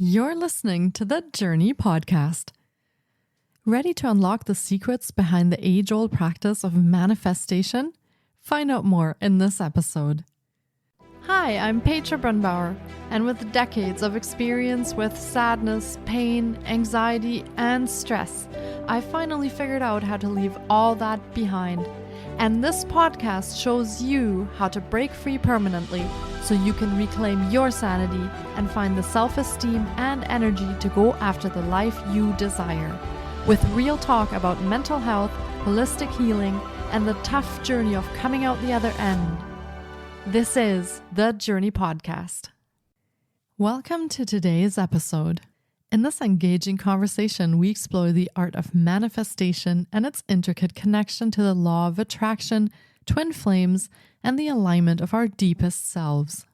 You're listening to the Journey Podcast. Ready to unlock the secrets behind the age-old practice of manifestation? Find out more in this episode. Hi, I'm Petra Brunbauer, and with decades of experience with sadness, pain, anxiety, and stress, I finally figured out how to leave all that behind. And this podcast shows you how to break free permanently so you can reclaim your sanity and find the self-esteem and energy to go after the life you desire. With real talk about mental health, holistic healing, and the tough journey of coming out the other end. This is the Journey Podcast. Welcome to today's episode. In this engaging conversation, we explore the art of manifestation and its intricate connection to the law of attraction, twin flames, and the alignment of our deepest selves.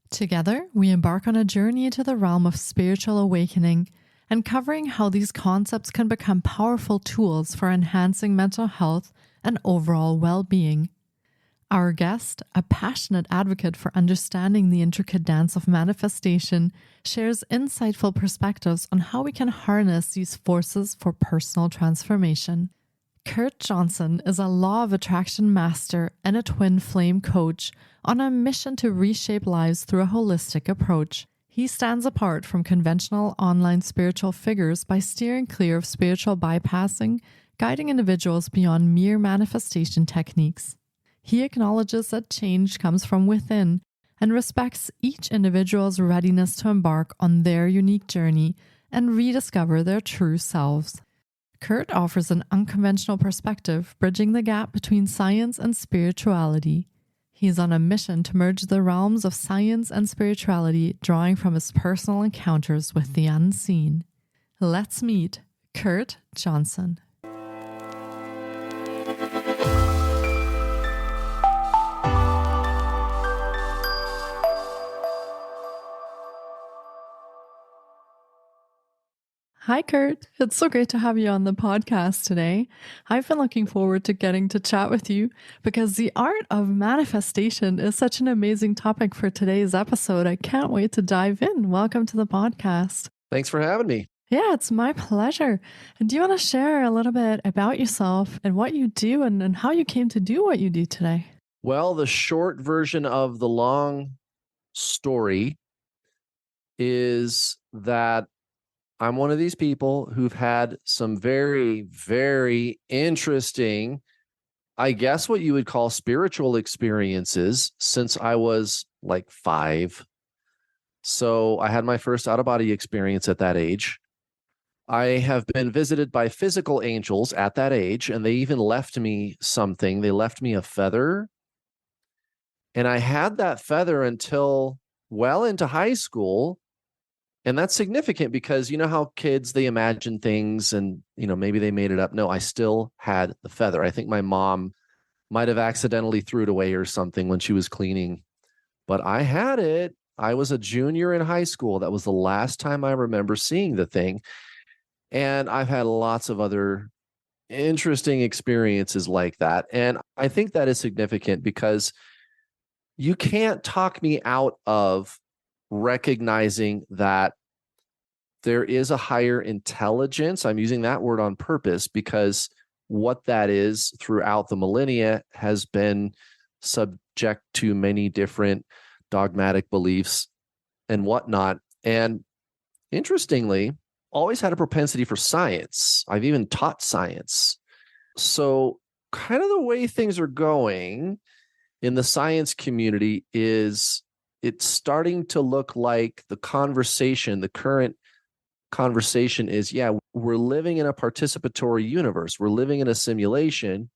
Together, we embark on a journey into the realm of spiritual awakening, uncovering how these concepts can become powerful tools for enhancing mental health and overall well-being. Our guest, a passionate advocate for understanding the intricate dance of manifestation, shares insightful perspectives on how we can harness these forces for personal transformation. Kurt Johnson is a law of attraction master and a twin flame coach on a mission to reshape lives through a holistic approach. He stands apart from conventional online spiritual figures by steering clear of spiritual bypassing, guiding individuals beyond mere manifestation techniques. He acknowledges that change comes from within and respects each individual's readiness to embark on their unique journey and rediscover their true selves. Kurt offers an unconventional perspective, bridging the gap between science and spirituality. He's on a mission to merge the realms of science and spirituality, drawing from his personal encounters with the unseen. Let's meet Kurt Johnson. Hi, Kurt. It's so great to have you on the podcast today. I've been looking forward to getting to chat with you because the art of manifestation is such an amazing topic for today's episode. I can't wait to dive in. Welcome to the podcast. Thanks for having me. Yeah, it's my pleasure. And do you want to share a little bit about yourself and what you do and how you came to do what you do today? Well, the short version of the long story is that I'm one of these people who've had some very, very interesting, I guess what you would call spiritual experiences since I was like 5. So I had my first out-of-body experience at that age. I have been visited by physical angels at that age, and they even left me something. They left me a feather. And I had that feather until well into high school. And that's significant because you know how kids, they imagine things and, maybe they made it up. No, I still had the feather. I think my mom might have accidentally threw it away or something when she was cleaning, but I had it. I was a junior in high school. That was the last time I remember seeing the thing. And I've had lots of other interesting experiences like that. And I think that is significant because you can't talk me out of recognizing that there is a higher intelligence. I'm using that word on purpose because what that is throughout the millennia has been subject to many different dogmatic beliefs and whatnot. And interestingly, always had a propensity for science. I've even taught science. So kind of the way things are going in the science community is it's starting to look like the current conversation is, we're living in a participatory universe. We're living in a simulation.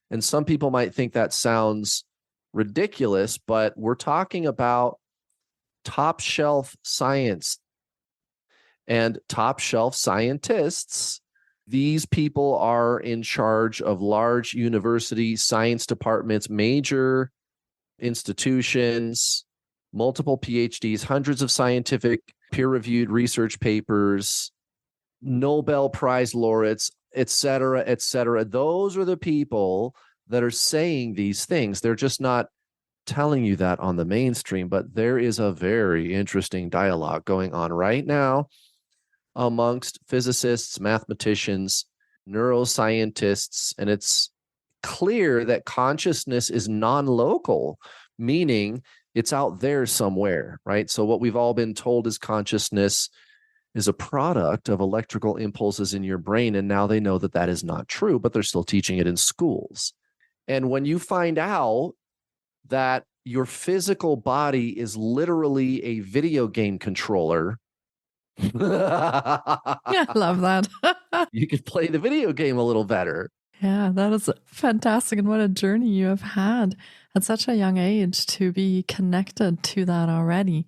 And some people might think that sounds ridiculous, but we're talking about top shelf science and top shelf scientists. These people are in charge of large university science departments, major institutions, multiple PhDs, hundreds of scientific peer-reviewed research papers, Nobel Prize laureates, et cetera, et cetera. Those are the people that are saying these things. They're just not telling you that on the mainstream, but there is a very interesting dialogue going on right now amongst physicists, mathematicians, neuroscientists, and it's clear that consciousness is non-local, meaning it's out there somewhere, right? So what we've all been told is consciousness is a product of electrical impulses in your brain, and now they know that that is not true, but they're still teaching it in schools. And when you find out that your physical body is literally a video game controller, Yeah, I love that. you can play the video game a little better. Yeah, that is fantastic. And what a journey you have had at such a young age to be connected to that already.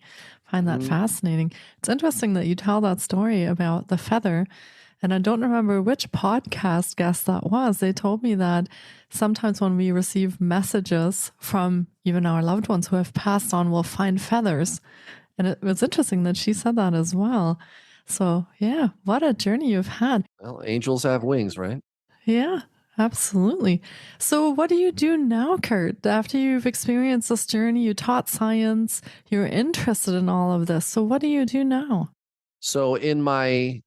Find that fascinating. It's interesting that you tell that story about the feather. And I don't remember which podcast guest that was. They told me that sometimes when we receive messages from even our loved ones who have passed on, we'll find feathers. And it was interesting that she said that as well. So, yeah, what a journey you've had. Well, angels have wings, right? Yeah, absolutely. So, what do you do now, Kurt? After you've experienced this journey, you taught science, you're interested in all of this. So, what do you do now? So, in my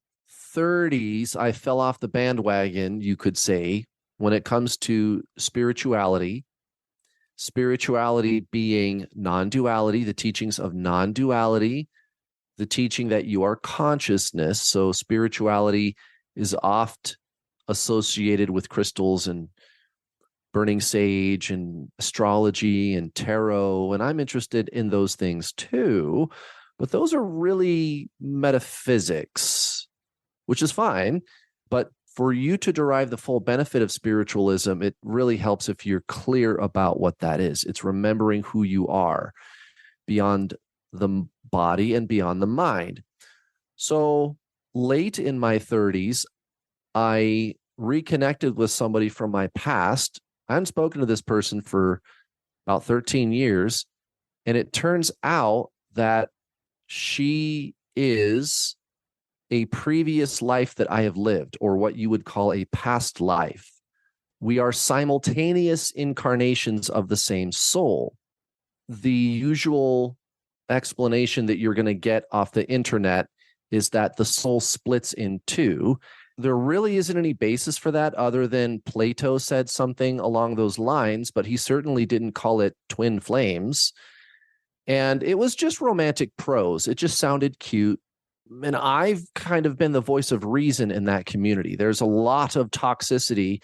30s, I fell off the bandwagon, you could say, when it comes to spirituality. Spirituality being non-duality, the teachings of non-duality, the teaching that you are consciousness. So spirituality is oft associated with crystals and burning sage and astrology and tarot. And I'm interested in those things too. But those are really metaphysics, which is fine. But for you to derive the full benefit of spiritualism, it really helps if you're clear about what that is. It's remembering who you are beyond the body and beyond the mind. So late in my 30s, I reconnected with somebody from my past. I hadn't spoken to this person for about 13 years. And it turns out that she is a previous life that I have lived, or what you would call a past life. We are simultaneous incarnations of the same soul. The usual explanation that you're going to get off the internet is that the soul splits in two. There really isn't any basis for that other than Plato said something along those lines, but he certainly didn't call it twin flames. And it was just romantic prose. It just sounded cute. And I've kind of been the voice of reason in that community. There's a lot of toxicity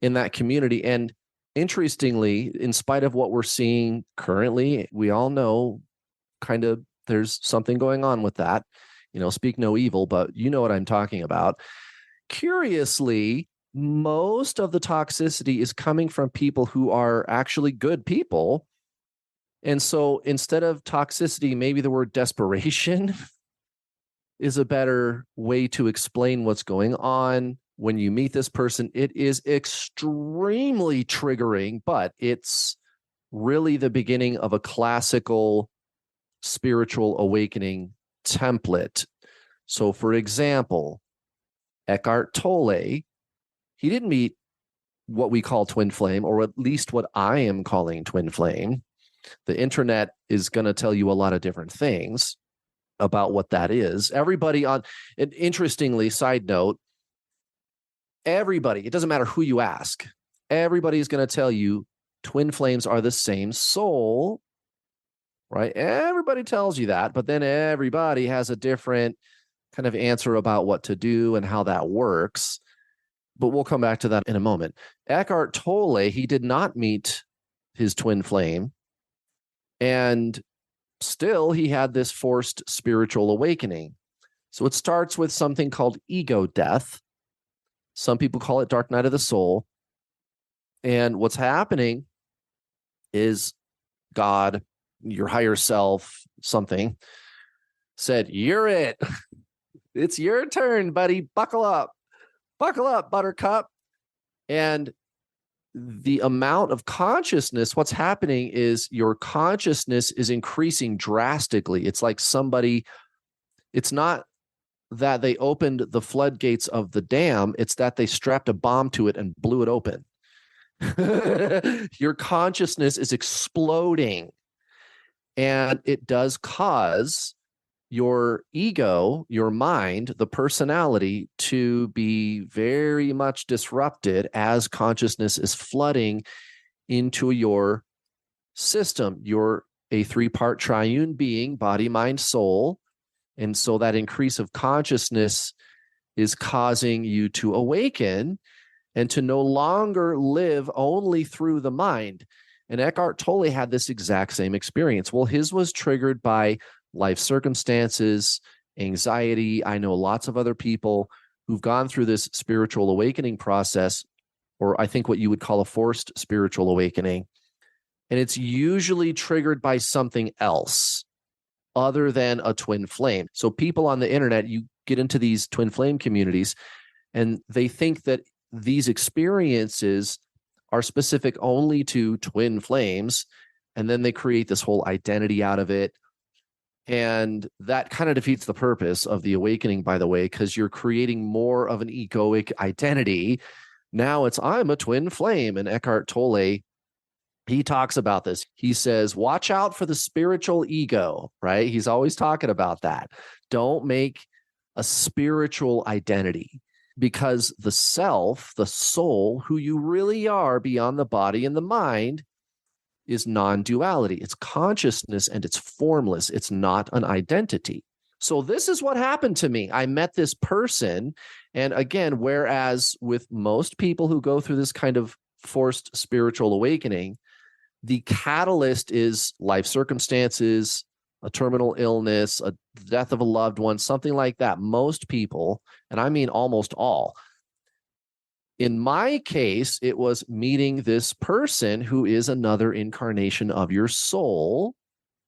in that community. And interestingly, in spite of what we're seeing currently, we all know kind of there's something going on with that. You know, speak no evil, but you know what I'm talking about. Curiously, most of the toxicity is coming from people who are actually good people. And so instead of toxicity, maybe the word desperation is a better way to explain what's going on. When you meet this person, it is extremely triggering, but it's really the beginning of a classical spiritual awakening template. So, for example, Eckhart Tolle, he didn't meet what we call twin flame, or at least what I am calling twin flame. The internet is going to tell you a lot of different things about what that is. Everybody on, and interestingly, side note, everybody, it doesn't matter who you ask, everybody is going to tell you twin flames are the same soul, right? Everybody tells you that, but then everybody has a different kind of answer about what to do and how that works. But we'll come back to that in a moment. Eckhart Tolle, he did not meet his twin flame, and still he had this forced spiritual awakening. So it starts with something called ego death. Some people call it dark night of the soul. And what's happening is God, your higher self, something, said, "You're it. It's your turn, buddy. Buckle up, buttercup." And the amount of consciousness, what's happening is your consciousness is increasing drastically. It's like somebody, it's not that they opened the floodgates of the dam, it's that they strapped a bomb to it and blew it open. Your consciousness is exploding. And it does cause your ego, your mind, the personality to be very much disrupted as consciousness is flooding into your system. You're a three-part triune being, body, mind, soul. And so that increase of consciousness is causing you to awaken and to no longer live only through the mind. And Eckhart Tolle had this exact same experience. Well, his was triggered by life circumstances, anxiety. I know lots of other people who've gone through this spiritual awakening process, or I think what you would call a forced spiritual awakening. And it's usually triggered by something else other than a twin flame. So people on the internet, you get into these twin flame communities, and they think that these experiences are specific only to twin flames. And then they create this whole identity out of it. And that kind of defeats the purpose of the awakening, by the way, because you're creating more of an egoic identity. Now it's, I'm a twin flame. And Eckhart Tolle, he talks about this. He says, watch out for the spiritual ego, right? He's always talking about that. Don't make a spiritual identity, because the self, the soul, who you really are beyond the body and the mind, is non-duality. It's consciousness and it's formless. It's not an identity. So this is what happened to me. I met this person. And again, whereas with most people who go through this kind of forced spiritual awakening, the catalyst is life circumstances, a terminal illness, a death of a loved one, something like that. Most people, and I mean almost all. In my case, it was meeting this person who is another incarnation of your soul.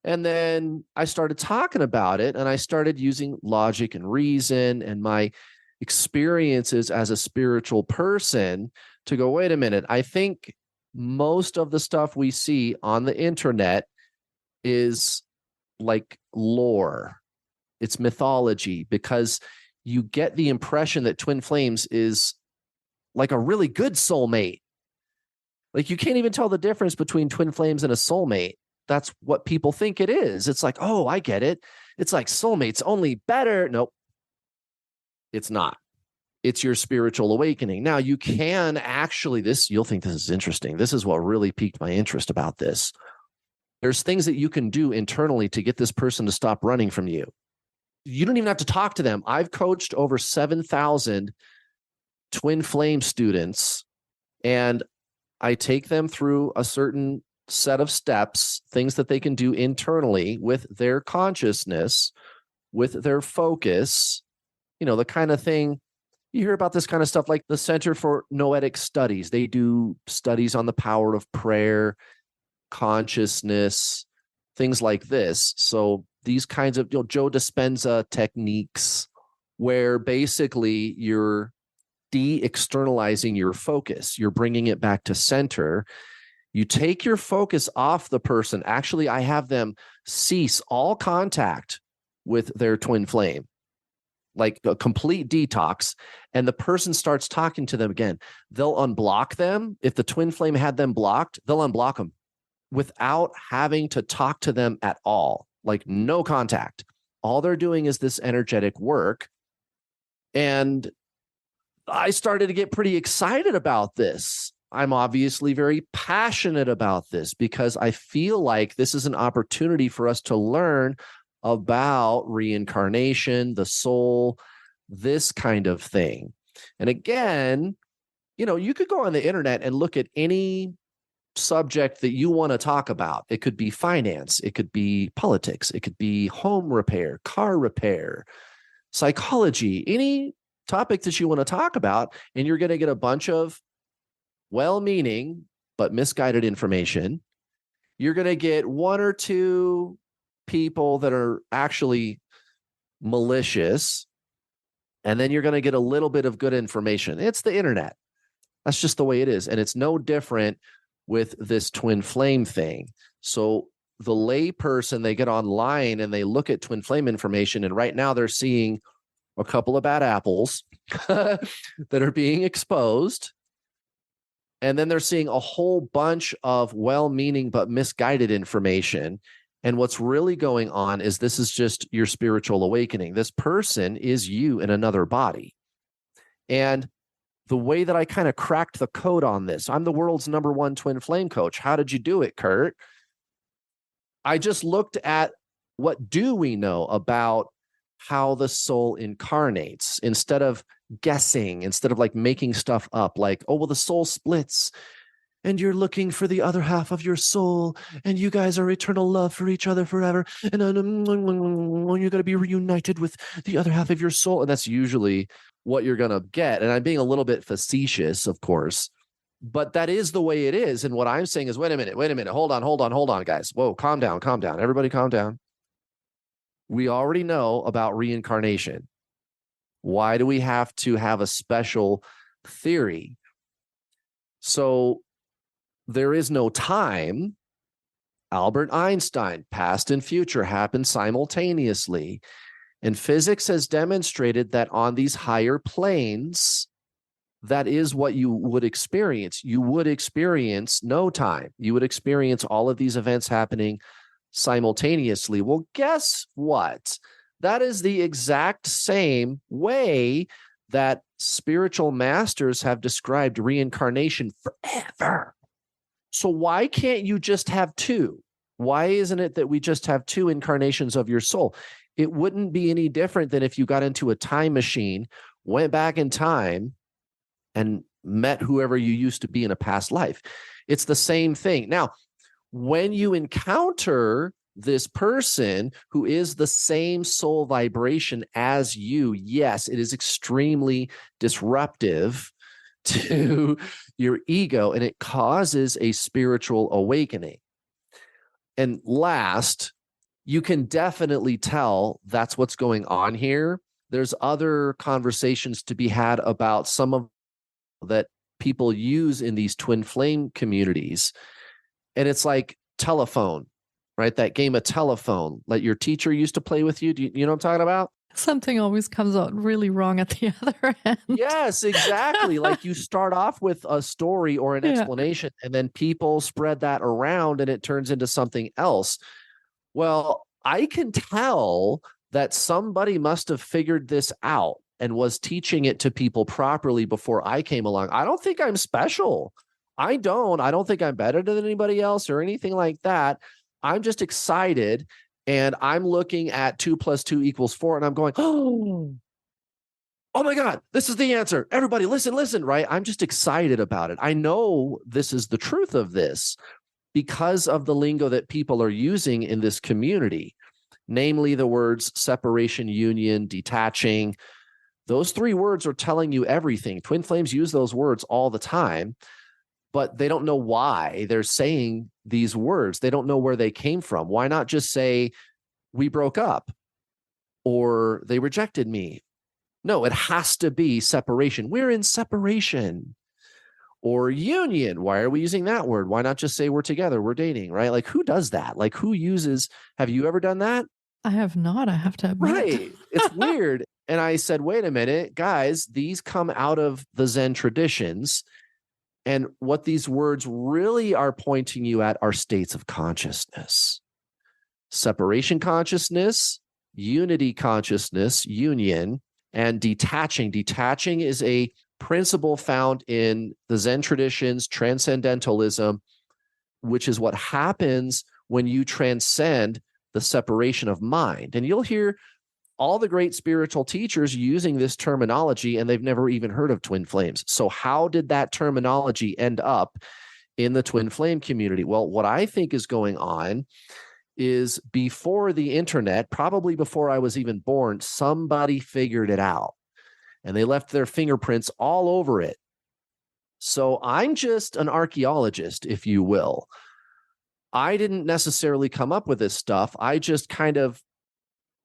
And then I started talking about it, and I started using logic and reason and my experiences as a spiritual person to go, wait a minute, I think most of the stuff we see on the internet is like lore. It's mythology, because you get the impression that twin flames is like a really good soulmate. Like you can't even tell the difference between twin flames and a soulmate. That's what people think it is. It's like, oh, I get it. It's like soulmates, only better. Nope, it's not. It's your spiritual awakening. Now you can actually, you'll think this is interesting. This is what really piqued my interest about this. There's things that you can do internally to get this person to stop running from you. You don't even have to talk to them. I've coached over 7,000 twin flame students, and I take them through a certain set of steps, things that they can do internally with their consciousness, with their focus, the kind of thing you hear about, this kind of stuff like the Center for Noetic Studies. They do studies on the power of prayer, consciousness, things like this. So these kinds of Joe Dispenza techniques, where basically you're de-externalizing your focus. You're bringing it back to center. You take your focus off the person. Actually, I have them cease all contact with their twin flame, like a complete detox, and the person starts talking to them again. They'll unblock them. If the twin flame had them blocked, they'll unblock them without having to talk to them at all, like no contact. All they're doing is this energetic work. And I started to get pretty excited about this. I'm obviously very passionate about this because I feel like this is an opportunity for us to learn about reincarnation, the soul, this kind of thing. And again, you could go on the internet and look at any subject that you want to talk about. It could be finance, it could be politics, it could be home repair, car repair, psychology, any topic that you want to talk about, and you're going to get a bunch of well-meaning but misguided information. You're going to get one or two people that are actually malicious, and then you're going to get a little bit of good information. It's the internet. That's just the way it is. And it's no different with this twin flame thing. So the lay person, they get online and they look at twin flame information, and right now they're seeing a couple of bad apples that are being exposed. And then they're seeing a whole bunch of well-meaning but misguided information. And what's really going on is this is just your spiritual awakening. This person is you in another body. And the way that I kind of cracked the code on this, I'm the world's #1 twin flame coach. How did you do it, Kurt? I just looked at what do we know about how the soul incarnates instead of guessing, instead of like making stuff up, like, oh, well, the soul splits and you're looking for the other half of your soul and you guys are eternal love for each other forever. And you're going to be reunited with the other half of your soul. And that's usually what you're going to get. And I'm being a little bit facetious, of course, but that is the way it is. And what I'm saying is, wait a minute, hold on, guys. Whoa, calm down. Everybody calm down. We already know about reincarnation. Why do we have to have a special theory? So there is no time. Albert Einstein, past and future happen simultaneously. And physics has demonstrated that on these higher planes, that is what you would experience. You would experience no time. You would experience all of these events happening simultaneously. Well, guess what? That is the exact same way that spiritual masters have described reincarnation forever. So why can't you just have two? Why isn't it that we just have two incarnations of your soul? It wouldn't be any different than if you got into a time machine, went back in time, and met whoever you used to be in a past life. It's the same thing. Now, when you encounter this person who is the same soul vibration as you, yes, it is extremely disruptive to your ego, and it causes a spiritual awakening. And last, you can definitely tell that's what's going on here. There's other conversations to be had about some of that people use in these twin flame communities. And it's like telephone, right? That game of telephone that your teacher used to play with you. Do you know what I'm talking about? Something always comes out really wrong at the other end. Yes, exactly. Like you start off with a story or an explanation, and then people spread that around and it turns into something else. Well, I can tell that somebody must have figured this out and was teaching it to people properly before I came along. I don't think I'm special. I don't think I'm better than anybody else or anything like that. I'm just excited. And I'm looking at 2 + 2 = 4. And I'm going, oh my God, this is the answer. Everybody listen, right? I'm just excited about it. I know this is the truth of this because of the lingo that people are using in this community, namely the words separation, union, detaching. Those 3 words are telling you everything. Twin flames use those words all the time, but they don't know why they're saying these words. They don't know where they came from. Why not just say, we broke up or they rejected me? No, it has to be separation. We're in separation. Or union. Why are we using that word? Why not just say we're together, we're dating, right? Like who does that? Like who uses, have you ever done that? I have not, I have to admit. Right. It's weird. And I said, wait a minute, guys, these come out of the Zen traditions. And what these words really are pointing you at are states of consciousness. Separation consciousness, unity consciousness, union, and detaching. Detaching is a principle found in the Zen traditions, transcendentalism, which is what happens when you transcend the separation of mind. And you'll hear all the great spiritual teachers using this terminology, and they've never even heard of twin flames. So how did that terminology end up in the twin flame community? Well, what I think is going on is before the internet, probably before I was even born, somebody figured it out and they left their fingerprints all over it. So I'm just an archaeologist, if you will. I didn't necessarily come up with this stuff. I just kind of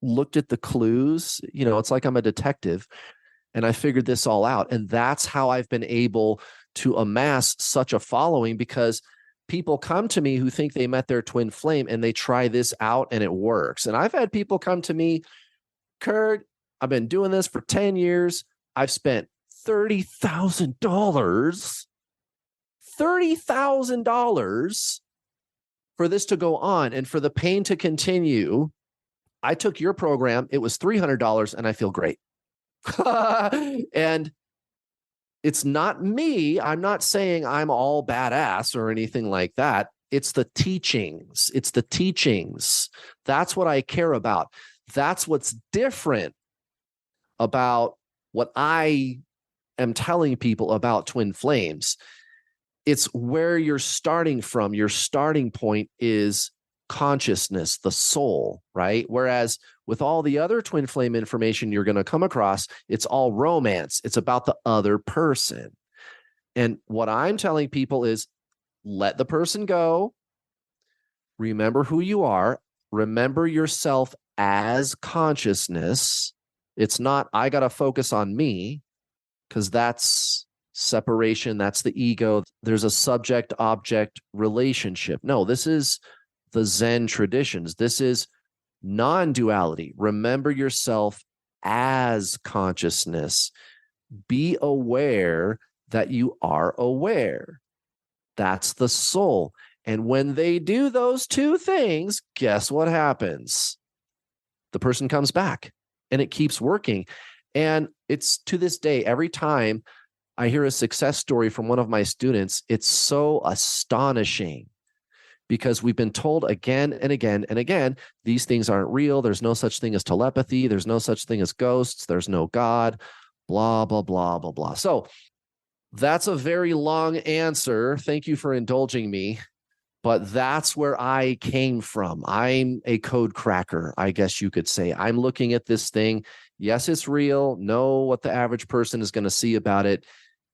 looked at the clues. You know, it's like I'm a detective and I figured this all out. And that's how I've been able to amass such a following, because people come to me who think they met their twin flame and they try this out and it works. And I've had people come to me, Kurt, I've been doing this for 10 years. I've spent $30,000 $30,000 for this to go on and for the pain to continue. I took your program. It was $300 and I feel great. And it's not me. I'm not saying I'm all badass or anything like that. It's the teachings. It's the teachings. That's what I care about. That's what's different about what I am telling people about twin flames. It's where you're starting from. Your starting point is consciousness, the soul, right? Whereas with all the other twin flame information you're going to come across, it's all romance. It's about the other person. And what I'm telling people is let the person go. Remember who you are. Remember yourself as consciousness. It's not, I got to focus on me, because that's separation. That's the ego. There's a subject-object relationship. No, this is the Zen traditions. This is non-duality. Remember yourself as consciousness. Be aware that you are aware. That's the soul. And when they do those two things, guess what happens? The person comes back and it keeps working. And it's to this day, every time I hear a success story from one of my students, it's so astonishing because we've been told again and again and again, these things aren't real. There's no such thing as telepathy. There's no such thing as ghosts. There's no God, blah, blah, blah, blah, blah. So that's a very long answer. Thank you for indulging me. But that's where I came from. I'm a code cracker, I guess you could say. I'm looking at this thing. Yes, it's real. No, what the average person is going to see about it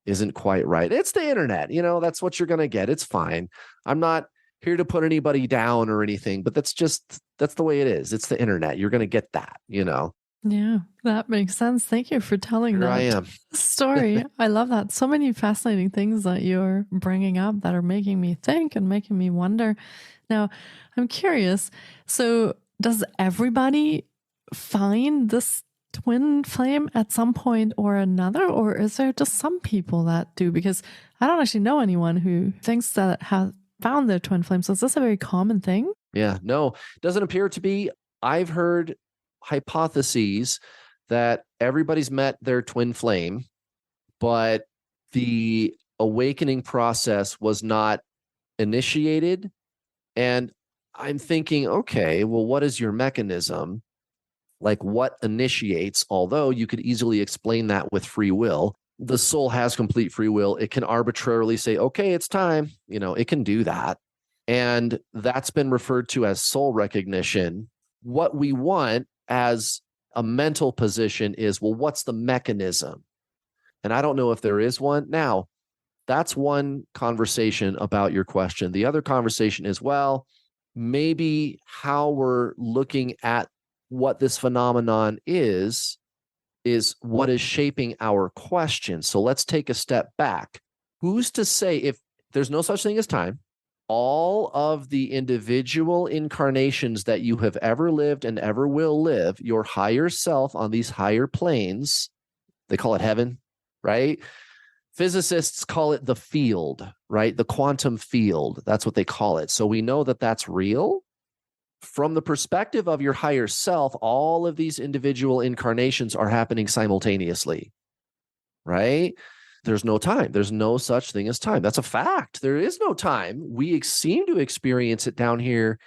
isn't quite right. It's the internet. That's what you're going to get. It's fine. I'm not here to put anybody down or anything, but that's the way it is. It's the internet. You're going to get that. Yeah, that makes sense. Thank you for telling Here that I am. story. I love that. So many fascinating things that you're bringing up that are making me think and making me wonder. Now, I'm curious. So does everybody find this twin flame at some point or another? Or is there just some people that do? Because I don't actually know anyone who thinks that has found their twin flame. So is this a very common thing? Yeah, no, it doesn't appear to be. I've heard hypotheses that everybody's met their twin flame, but the awakening process was not initiated. And I'm thinking, okay, well, what is your mechanism? Like what initiates? Although you could easily explain that with free will. The soul has complete free will. It can arbitrarily say, okay, it's time. It can do that. And that's been referred to as soul recognition. What we want as a mental position is, well, what's the mechanism? And I don't know if there is one. Now, that's one conversation about your question. The other conversation is, well, maybe how we're looking at what this phenomenon is what is shaping our question. So let's take a step back. Who's to say, if there's no such thing as time, all of the individual incarnations that you have ever lived and ever will live, your higher self on these higher planes, they call it heaven, right? Physicists call it the field, right? The quantum field. That's what they call it. So we know that that's real. From the perspective of your higher self, all of these individual incarnations are happening simultaneously, right? There's no time. There's no such thing as time. That's a fact. There is no time. We seem to experience it down here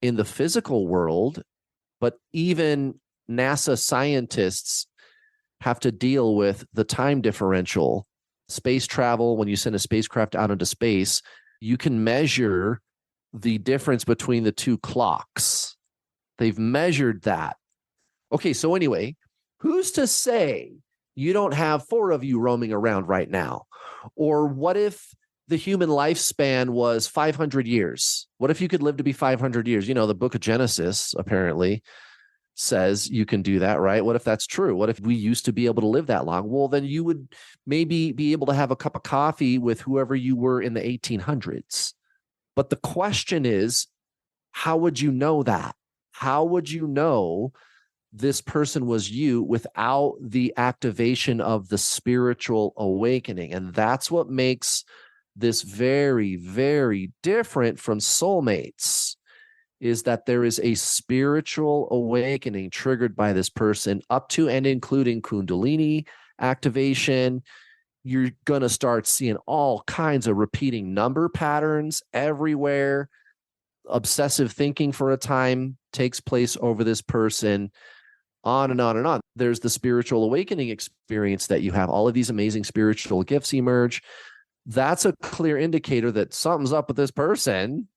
in the physical world, but even NASA scientists have to deal with the time differential. Space travel, when you send a spacecraft out into space, you can measure the difference between the two clocks. They've measured that. Okay, so anyway, who's to say you don't have 4 of you roaming around right now? Or what if the human lifespan was 500 years? What if you could live to be 500 years? The book of Genesis apparently says you can do that, right? What if that's true? What if we used to be able to live that long? Well, then you would maybe be able to have a cup of coffee with whoever you were in the 1800s. But the question is, how would you know that? How would you know this person was you without the activation of the spiritual awakening? And that's what makes this very, very different from soulmates is that there is a spiritual awakening triggered by this person up to and including Kundalini activation. You're going to start seeing all kinds of repeating number patterns everywhere. Obsessive thinking for a time takes place over this person, on and on and on. There's the spiritual awakening experience that you have. All of these amazing spiritual gifts emerge. That's a clear indicator that something's up with this person.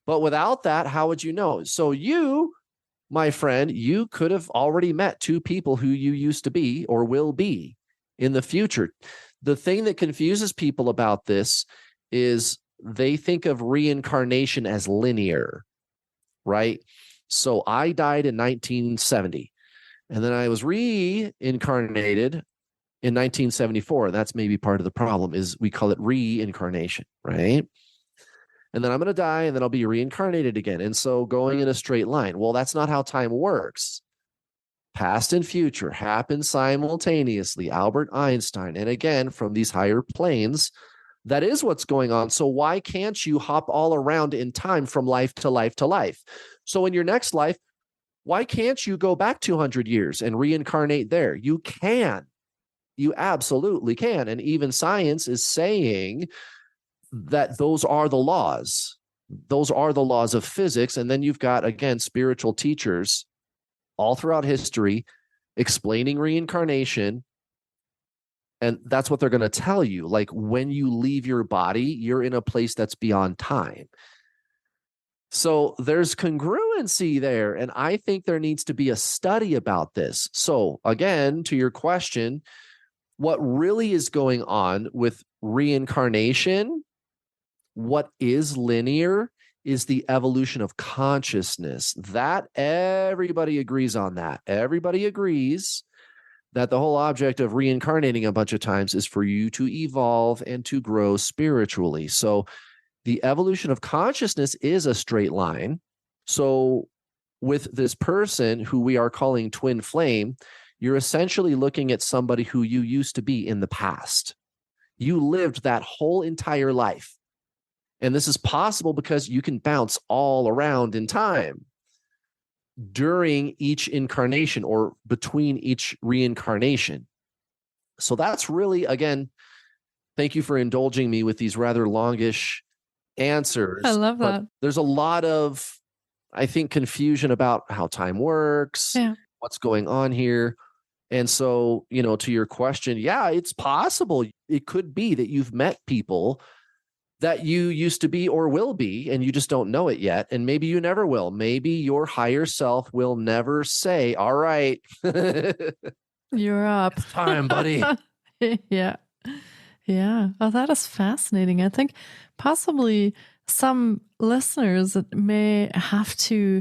But without that, how would you know? So you, my friend, you could have already met two people who you used to be or will be in the future. The thing that confuses people about this is they think of reincarnation as linear, right? So I died in 1970, and then I was reincarnated in 1974. That's maybe part of the problem is we call it reincarnation, right? And then I'm going to die, and then I'll be reincarnated again. And so going in a straight line. Well, that's not how time works. Past and future happen simultaneously. Albert Einstein. And again, from these higher planes, that is what's going on. So why can't you hop all around in time from life to life to life? So in your next life, why can't you go back 200 years and reincarnate there? You can. You absolutely can. And even science is saying that those are the laws. Those are the laws of physics. And then you've got, again, spiritual teachers all throughout history explaining reincarnation. And that's what they're going to tell you. Like when you leave your body, you're in a place that's beyond time. So there's congruency there. And I think there needs to be a study about this. So again, to your question, what really is going on with reincarnation, what is linear, is the evolution of consciousness. That everybody agrees on that. Everybody agrees that the whole object of reincarnating a bunch of times is for you to evolve and to grow spiritually. So the evolution of consciousness is a straight line. So with this person who we are calling twin flame, you're essentially looking at somebody who you used to be in the past. You lived that whole entire life. And this is possible because you can bounce all around in time during each incarnation or between each reincarnation. So that's really, again, thank you for indulging me with these rather longish answers. I love that. But there's a lot of, I think, confusion about how time works, what's going on here. And so, to your question, yeah, it's possible. It could be that you've met people that you used to be or will be, and you just don't know it yet. And maybe you never will. Maybe your higher self will never say, all right, you're up. It's time, buddy. Yeah. Yeah. Oh, that is fascinating. I think possibly some listeners may have to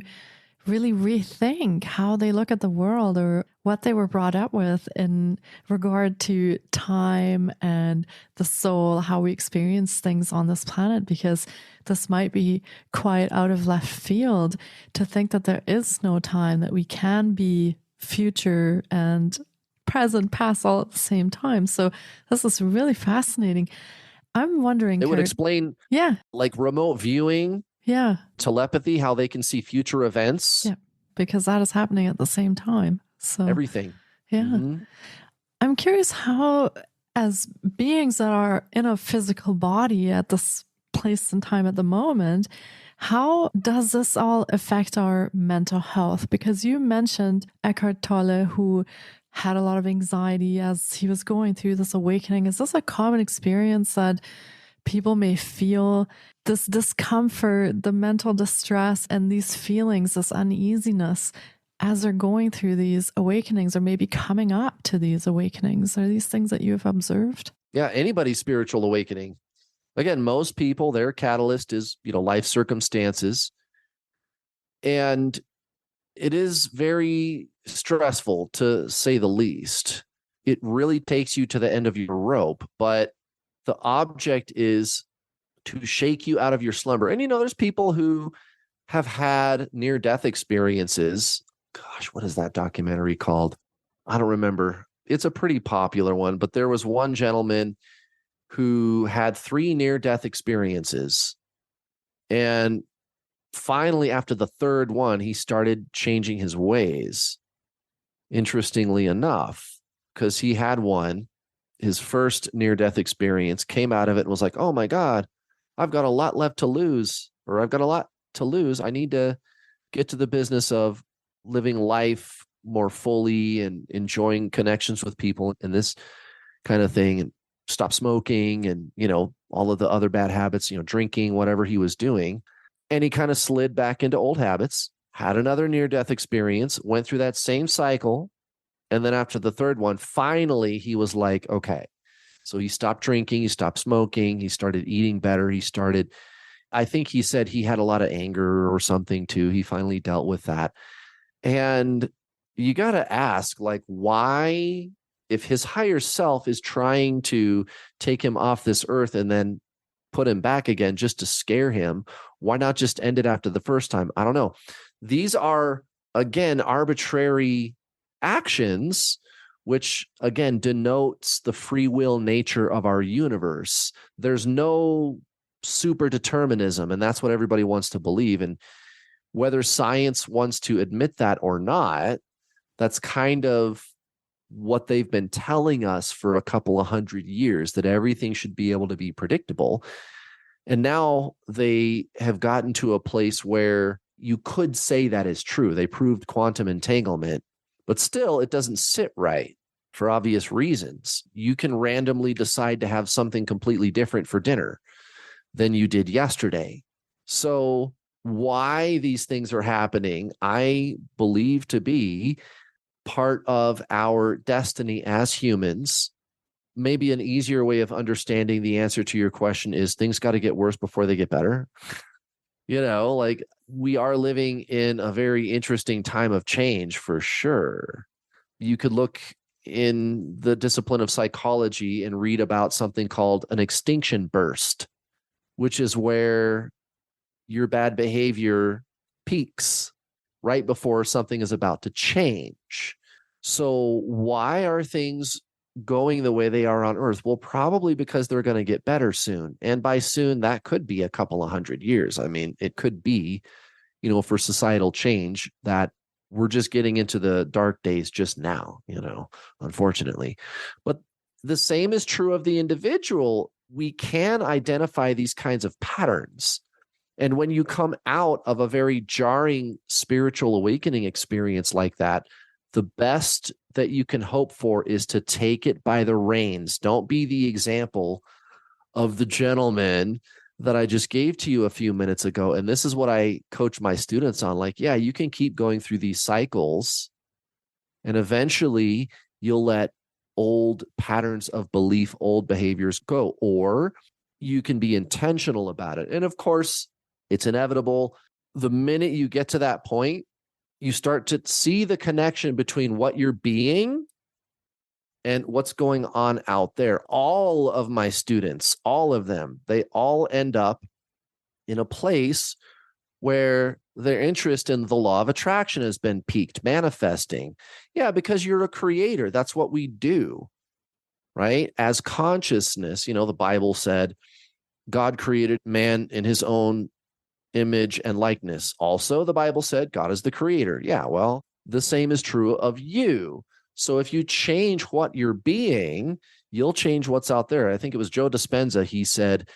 really rethink how they look at the world or what they were brought up with in regard to time and the soul, how we experience things on this planet, because this might be quite out of left field to think that there is no time, that we can be future and present, past all at the same time. So this is really fascinating. I'm wondering, it would explain like remote viewing, telepathy, how they can see future events. Yeah, because that is happening at the same time. So everything. Yeah. Mm-hmm. I'm curious how, as beings that are in a physical body at this place and time at the moment, how does this all affect our mental health? Because you mentioned Eckhart Tolle, who had a lot of anxiety as he was going through this awakening. Is this a common experience that people may feel, this discomfort, the mental distress, and these feelings, this uneasiness as they're going through these awakenings or maybe coming up to these awakenings? Are these things that you have observed? Yeah, anybody's spiritual awakening. Again, most people, their catalyst is, life circumstances. And it is very stressful, to say the least. It really takes you to the end of your rope, but the object is to shake you out of your slumber. And, there's people who have had near-death experiences. Gosh, what is that documentary called? I don't remember. It's a pretty popular one, but there was one gentleman, who had 3 near-death experiences. And finally, after the third one, he started changing his ways, interestingly enough, because he had one, his first near-death experience, came out of it and was like, oh my God, I've got a lot left to lose, or I've got a lot to lose. I need to get to the business of living life more fully and enjoying connections with people and this kind of thing, and stop smoking and, all of the other bad habits, drinking, whatever he was doing. And he kind of slid back into old habits, had another near-death experience, went through that same cycle. And then after the third one, finally, he was like, okay. So he stopped drinking, he stopped smoking, he started eating better. I think he said he had a lot of anger or something too. He finally dealt with that. And you got to ask, like, why, if his higher self is trying to take him off this earth and then put him back again just to scare him, why not just end it after the first time? I don't know. These are, again, arbitrary actions, which again denotes the free will nature of our universe. There's no super determinism, and that's what everybody wants to believe. And whether science wants to admit that or not, that's kind of what they've been telling us for a couple of 100 years, that everything should be able to be predictable. And now they have gotten to a place where you could say that is true. They proved quantum entanglement, but still it doesn't sit right for obvious reasons. You can randomly decide to have something completely different for dinner than you did yesterday. So why these things are happening, I believe to be part of our destiny as humans. Maybe an easier way of understanding the answer to your question is things got to get worse before they get better. Like, we are living in a very interesting time of change for sure. You could look in the discipline of psychology and read about something called an extinction burst, which is where your bad behavior peaks right before something is about to change. So why are things going the way they are on Earth? Well, probably because they're going to get better soon. And by soon, that could be a couple of 100 years. I mean, it could be, for societal change, that we're just getting into the dark days just now, unfortunately. But the same is true of the individual. We can identify these kinds of patterns. And when you come out of a very jarring spiritual awakening experience like that, the best that you can hope for is to take it by the reins. Don't be the example of the gentleman that I just gave to you a few minutes ago. And this is what I coach my students on. Like, yeah, you can keep going through these cycles, and eventually you'll let old patterns of belief, old behaviors go, or you can be intentional about it. And of course, it's inevitable. The minute you get to that point, you start to see the connection between what you're being and what's going on out there. All of my students, all of them, they all end up in a place where their interest in the law of attraction has been piqued, manifesting. Yeah, because you're a creator. That's what we do, right? As consciousness, the Bible said God created man in his own image and likeness. Also, the Bible said God is the creator. Yeah, well, the same is true of you. So if you change what you're being, you'll change what's out there. I think it was Joe Dispenza. He said,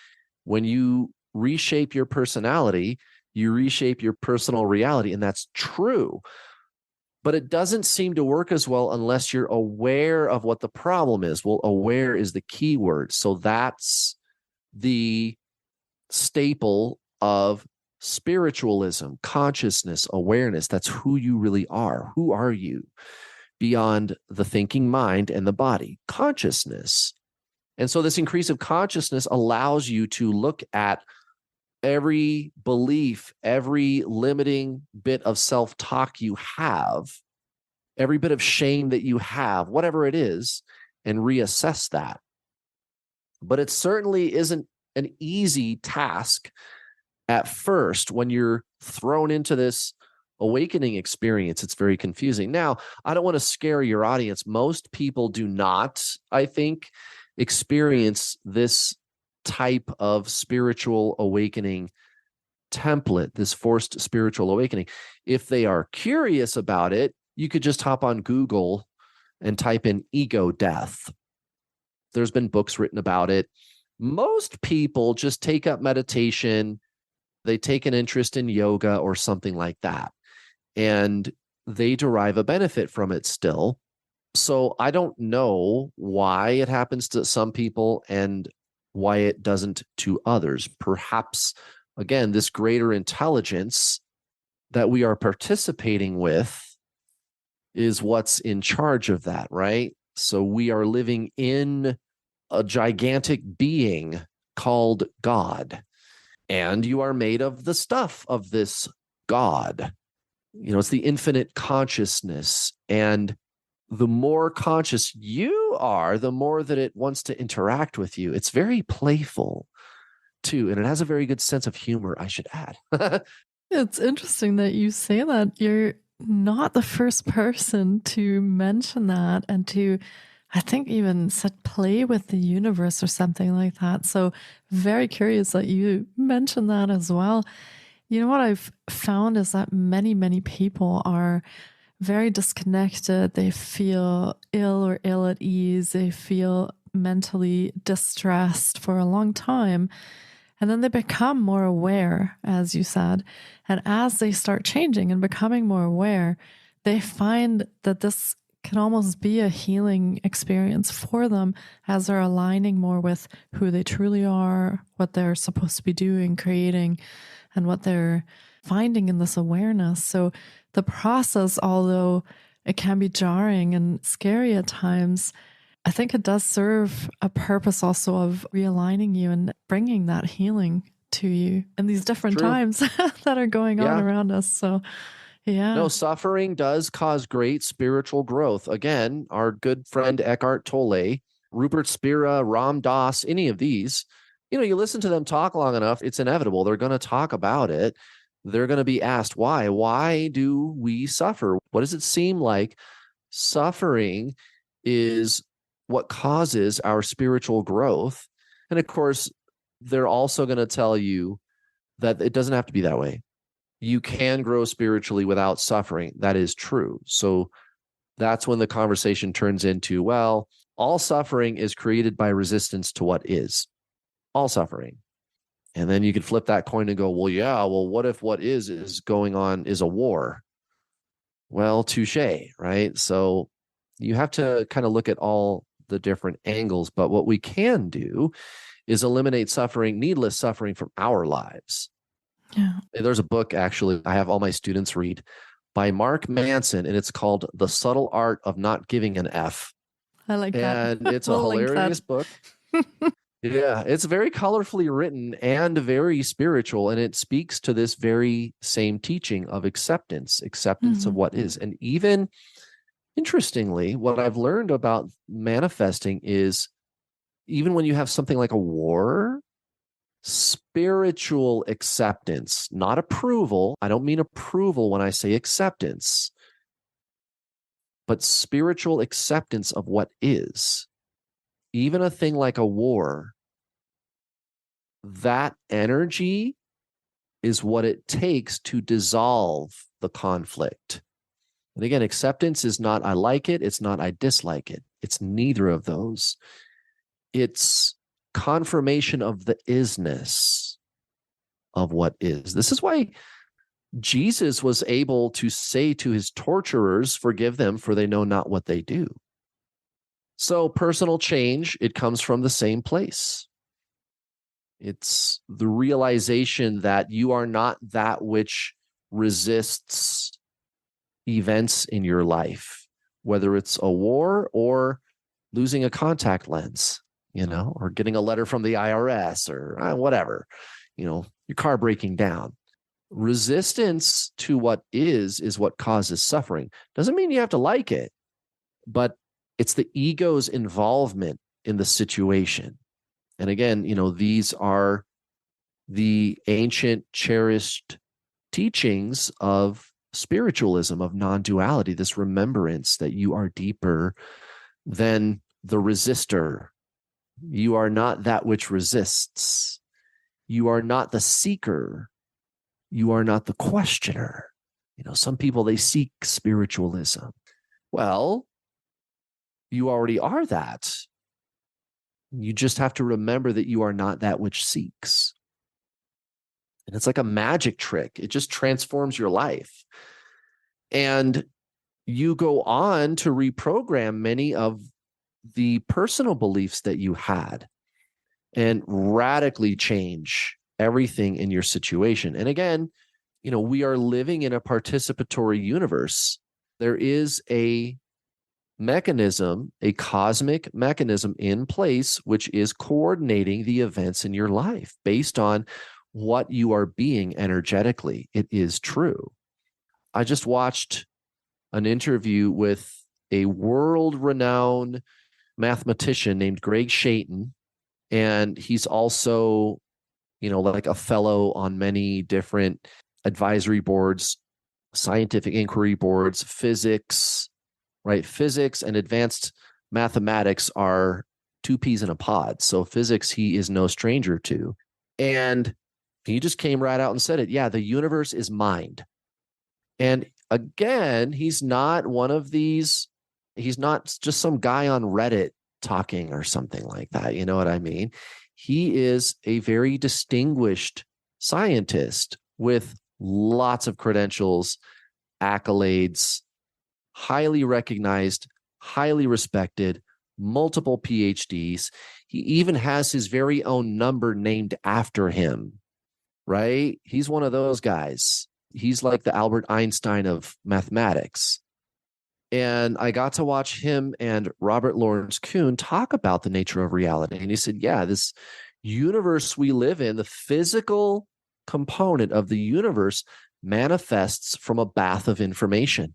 when you reshape your personality, you reshape your personal reality. And that's true. But it doesn't seem to work as well unless you're aware of what the problem is. Well, aware is the key word. So that's the staple of spiritualism, consciousness, awareness. That's who you really are. Who are you beyond the thinking mind and the body? Consciousness. And so this increase of consciousness allows you to look at every belief, every limiting bit of self-talk you have, every bit of shame that you have, whatever it is, and reassess that. But it certainly isn't an easy task at first. When you're thrown into this awakening experience, it's very confusing. Now, I don't want to scare your audience. Most people do not, I think, experience this type of spiritual awakening template, this forced spiritual awakening. If they are curious about it, you could just hop on Google and type in ego death. There's been books written about it. Most people just take up meditation, they take an interest in yoga or something like that, and they derive a benefit from it still. So I don't know why it happens to some people and why it doesn't to others. Perhaps, again, this greater intelligence that we are participating with is what's in charge of that, right? So we are living in a gigantic being called God, and you are made of the stuff of this God. It's the infinite consciousness, and the more conscious you are, the more that it wants to interact with you. It's very playful too, and it has a very good sense of humor, I should add. It's interesting that you say that. You're not the first person to mention that and to, I think, even said play with the universe or something like that. So very curious that you mentioned that as well. You know what I've found is that many people are very disconnected. They feel ill or ill at ease. They feel mentally distressed for a long time. And then they become more aware, as you said. And as they start changing and becoming more aware, they find that this can almost be a healing experience for them as they're aligning more with who they truly are, what they're supposed to be doing, creating, and what they're finding in this awareness. So the process, although it can be jarring and scary at times, I think it does serve a purpose also of realigning you and bringing that healing to you in these different times that are going on around us. So, yeah. No, suffering does cause great spiritual growth. Again, our good friend Eckhart Tolle, Rupert Spira, Ram Dass, any of these, you listen to them talk long enough, it's inevitable. They're going to talk about it. They're going to be asked why. Why do we suffer? What does it seem like? Suffering is what causes our spiritual growth. And of course, they're also going to tell you that it doesn't have to be that way. You can grow spiritually without suffering. That is true. So that's when the conversation turns into, well, all suffering is created by resistance to what is. All suffering. And then you could flip that coin and go, well, what if what is going on is a war? Well, touche, right? So you have to kind of look at all the different angles, but what we can do is eliminate suffering, needless suffering from our lives. Yeah. There's a book, actually, I have all my students read by Mark Manson, and it's called The Subtle Art of Not Giving an F. I like that. And it's a hilarious book. Yeah, it's very colorfully written and very spiritual, and it speaks to this very same teaching of acceptance of what is. And even interestingly, what I've learned about manifesting is even when you have something like a war, spiritual acceptance, not approval. I don't mean approval when I say acceptance, but spiritual acceptance of what is. Even a thing like a war, that energy is what it takes to dissolve the conflict. And again, acceptance is not I like it, it's not I dislike it. It's neither of those. It's confirmation of the isness of what is. This is why Jesus was able to say to his torturers, forgive them, for they know not what they do. So personal change, it comes from the same place. It's the realization that you are not that which resists events in your life, whether it's a war or losing a contact lens, or getting a letter from the IRS or whatever, your car breaking down. Resistance to what is what causes suffering. Doesn't mean you have to like it, but it's the ego's involvement in the situation. And again, these are the ancient cherished teachings of spiritualism, of non-duality, this remembrance that you are deeper than the resistor, You are not that which resists. You are not the seeker. You are not the questioner. Some people, they seek spiritualism. Well, you already are that. You just have to remember that you are not that which seeks. And it's like a magic trick. It just transforms your life. And you go on to reprogram many of the personal beliefs that you had and radically change everything in your situation. And again, we are living in a participatory universe. There is a mechanism, a cosmic mechanism in place, which is coordinating the events in your life based on what you are being energetically. It is true. I just watched an interview with a world-renowned mathematician named Greg Shaiton, and he's also, like a fellow on many different advisory boards, scientific inquiry boards, physics, right? Physics and advanced mathematics are two peas in a pod. So physics, he is no stranger to. And he just came right out and said it. Yeah, the universe is mind. And again, he's not one of these, he's not just some guy on Reddit talking or something like that. You know what I mean? He is a very distinguished scientist with lots of credentials, accolades, highly recognized, highly respected, multiple PhDs. He even has his very own number named after him, right? He's one of those guys. He's like the Albert Einstein of mathematics. And I got to watch him and Robert Lawrence Kuhn talk about the nature of reality. And he said, yeah, this universe we live in, the physical component of the universe manifests from a bath of information.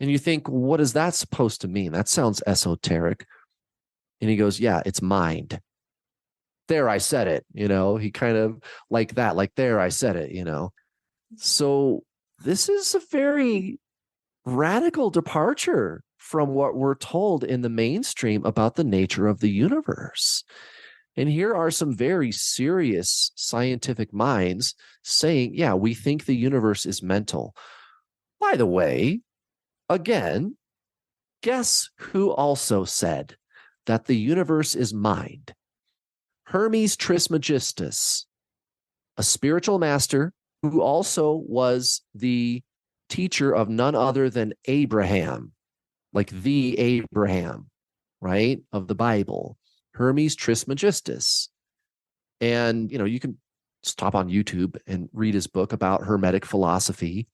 And you think, what is that supposed to mean? That sounds esoteric. And he goes, yeah, it's mind. There, I said it. He kind of like that, like there, I said it. So this is a very radical departure from what we're told in the mainstream about the nature of the universe. And here are some very serious scientific minds saying, yeah, we think the universe is mental. By the way, again, guess who also said that the universe is mind? Hermes Trismegistus, a spiritual master who also was the teacher of none other than Abraham, like the Abraham, right, of the Bible, Hermes Trismegistus. And, you can stop on YouTube and read his book about Hermetic philosophy.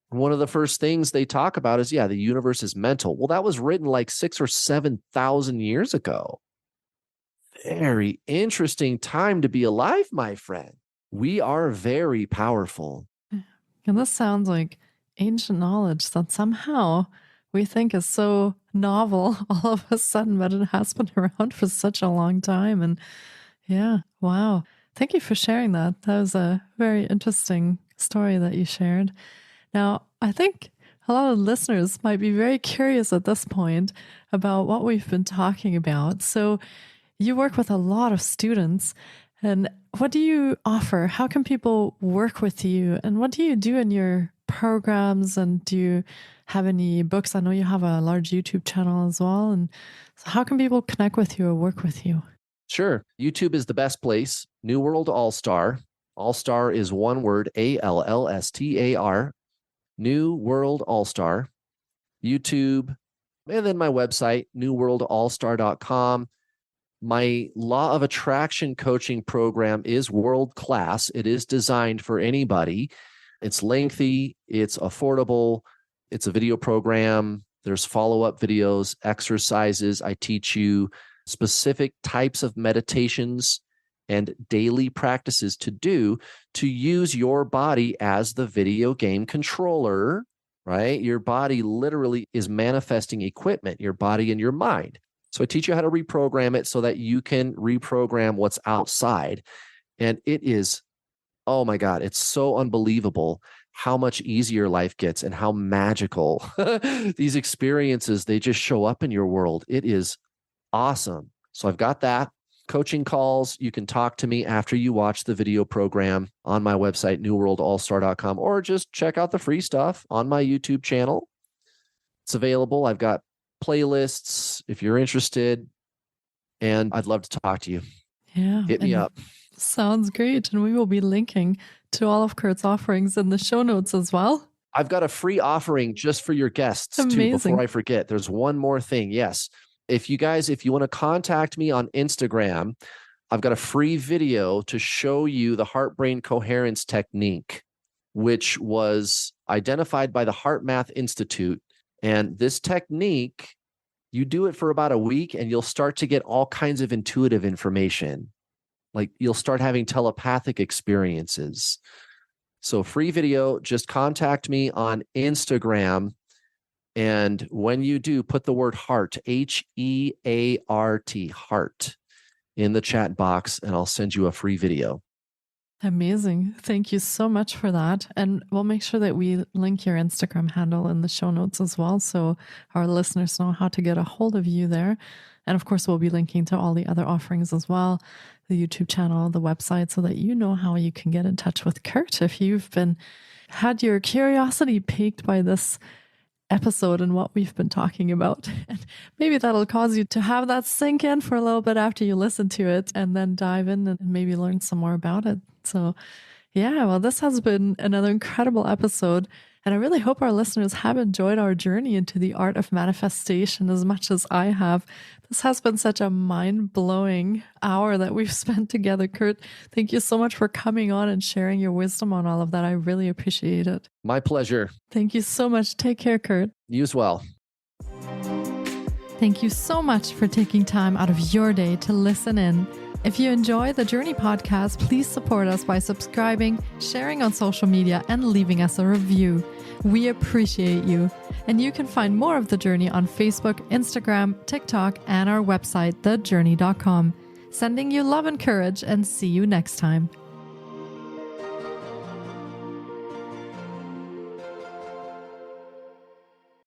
One of the first things they talk about is, yeah, the universe is mental. Well, that was written like 6,000 or 7,000 years ago. Very interesting time to be alive, my friend. We are very powerful. And this sounds like ancient knowledge that somehow we think is so novel all of a sudden, but it has been around for such a long time. And yeah, wow. Thank you for sharing that. That was a very interesting story that you shared. Now, I think a lot of listeners might be very curious at this point about what we've been talking about. So you work with a lot of students. And what do you offer? How can people work with you? And what do you do in your programs? And do you have any books? I know you have a large YouTube channel as well. And so how can people connect with you or work with you? Sure. YouTube is the best place. New World All-Star. All-Star is one word, ALLSTAR. New World All-Star. YouTube. And then my website, newworldallstar.com. My law of attraction coaching program is world class. It is designed for anybody. It's lengthy, it's affordable, it's a video program. There's follow-up videos, exercises. I teach you specific types of meditations and daily practices to do to use your body as the video game controller, right? Your body literally is manifesting equipment, your body and your mind. So I teach you how to reprogram it so that you can reprogram what's outside. And it is, oh my God, it's so unbelievable how much easier life gets and how magical these experiences, they just show up in your world. It is awesome. So I've got that. Coaching calls, you can talk to me after you watch the video program on my website, newworldallstar.com, or just check out the free stuff on my YouTube channel. It's available. I've got playlists if you're interested, and I'd love to talk to you. Yeah. Hit me up. Sounds great. And we will be linking to all of Kurt's offerings in the show notes as well. I've got a free offering just for your guests too, before I forget. There's one more thing. Yes. If you want to contact me on Instagram, I've got a free video to show you the heart-brain coherence technique, which was identified by the Heart Math Institute. And this technique, you do it for about a week and you'll start to get all kinds of intuitive information. Like you'll start having telepathic experiences. So free video, just contact me on Instagram. And when you do, put the word heart, HEART, heart, in the chat box, and I'll send you a free video. Amazing. Thank you so much for that. And we'll make sure that we link your Instagram handle in the show notes as well, so our listeners know how to get a hold of you there. And of course, we'll be linking to all the other offerings as well, the YouTube channel, the website, so that you know how you can get in touch with Kurt if you've had your curiosity piqued by this episode and what we've been talking about. And maybe that'll cause you to have that sink in for a little bit after you listen to it, and then dive in and maybe learn some more about it. So yeah, well, this has been another incredible episode. And I really hope our listeners have enjoyed our journey into the art of manifestation as much as I have. This has been such a mind-blowing hour that we've spent together, Kurt. Thank you so much for coming on and sharing your wisdom on all of that. I really appreciate it. My pleasure. Thank you so much. Take care, Kurt. You as well. Thank you so much for taking time out of your day to listen in. If you enjoy the Journey podcast, please support us by subscribing, sharing on social media, and leaving us a review. We appreciate you. And you can find more of The Journey on Facebook, Instagram, TikTok, and our website, thejourney.com. Sending you love and courage, and see you next time.